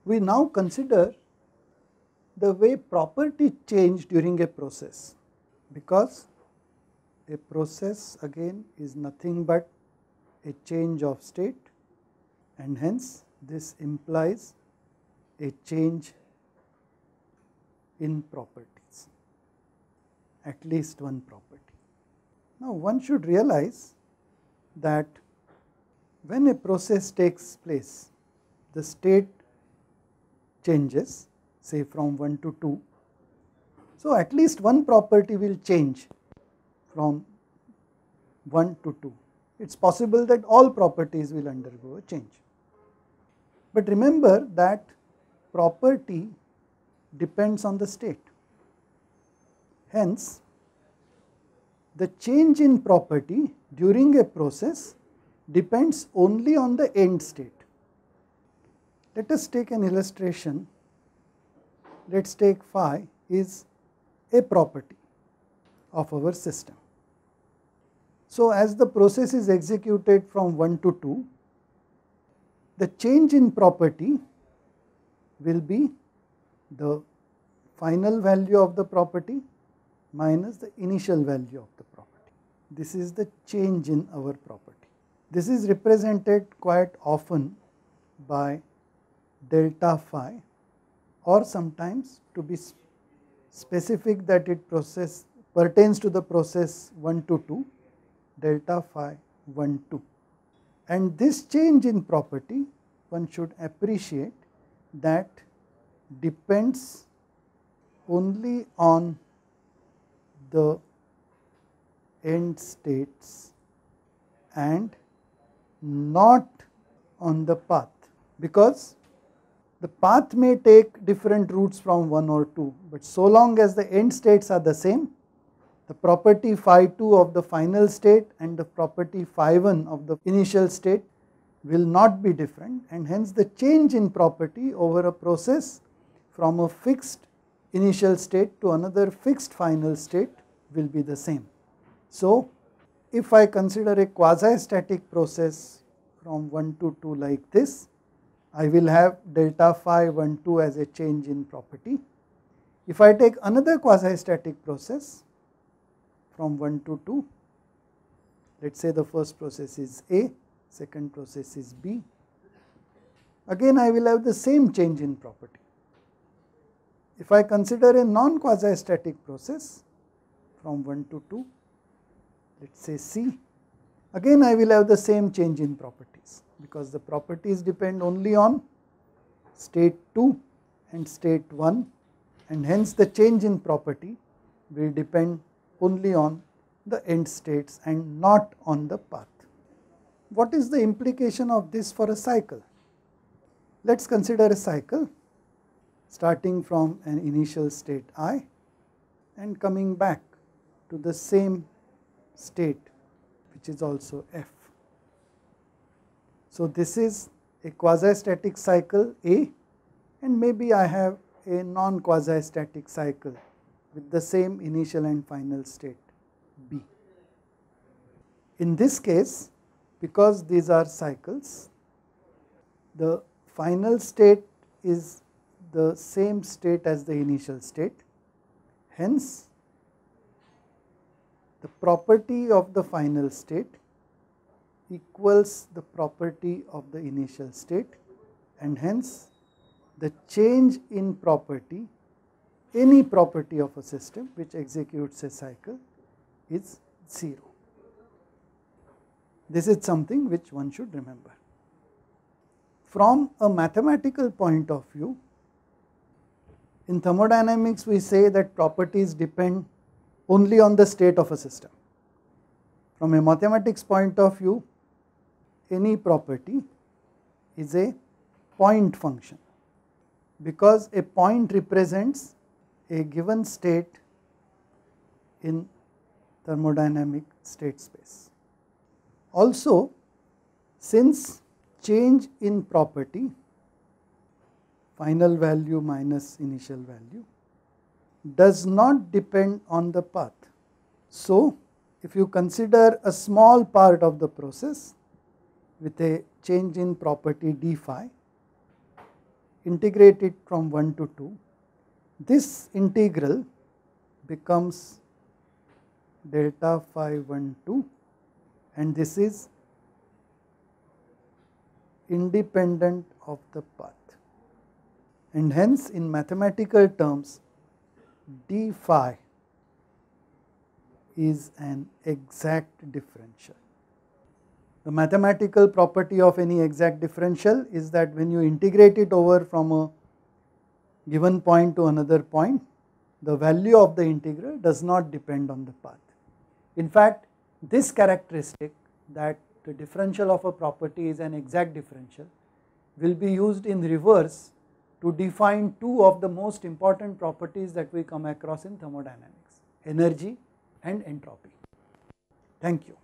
We now consider the way property change during a process, because a process again is nothing but a change of state, and hence this implies a change in properties, at least one property. Now one should realize that when a process takes place, the state changes, say from 1 to 2. So at least one property will change from 1 to 2. It is possible that all properties will undergo a change. But remember that property depends on the state. Hence, the change in property during a process depends only on the end state. Let us take an illustration. Let us take phi is a property of our system. So as the process is executed from 1 to 2, the change in property will be the final value of the property minus the initial value of the property. This is the change in our property. This is represented quite often by delta phi, or sometimes to be specific that it pertains to the process 1 to 2, delta phi 1 2. And this change in property, one should appreciate that depends only on the end states and not on the path, because the path may take different routes from 1 or 2, but so long as the end states are the same, the property phi 2 of the final state and the property phi 1 of the initial state will not be different, and hence the change in property over a process from a fixed initial state to another fixed final state will be the same. So if I consider a quasi-static process from 1 to 2 like this, I will have delta phi 1 2 as a change in property. If I take another quasi-static process from 1 to 2, let us say the first process is A, second process is B, again I will have the same change in property. If I consider a non-quasi-static process from 1 to 2, let us say C, again I will have the same change in properties, because the properties depend only on state 2 and state 1, and hence the change in property will depend only on the end states and not on the path. What is the implication of this for a cycle? Let us consider a cycle starting from an initial state I and coming back to the same state, which is also F. So this is a quasi-static cycle A, and maybe I have a non-quasi-static cycle with the same initial and final state B. In this case, because these are cycles, the final state is the same state as the initial state. Hence, the property of the final state equals the property of the initial state, and hence the change in property, any property of a system which executes a cycle, is 0. This is something which one should remember. From a mathematical point of view, in thermodynamics we say that properties depend only on the state of a system. From a mathematics point of view, any property is a point function, because a point represents a given state in thermodynamic state space. Also, since change in property, final value minus initial value, does not depend on the path. So if you consider a small part of the process with a change in property d phi, integrate it from 1 to 2, this integral becomes delta phi 1 2, and this is independent of the path, and hence in mathematical terms d phi is an exact differential. The mathematical property of any exact differential is that when you integrate it over from a given point to another point, the value of the integral does not depend on the path. In fact, this characteristic, that the differential of a property is an exact differential, will be used in reverse to define two of the most important properties that we come across in thermodynamics: energy and entropy. Thank you.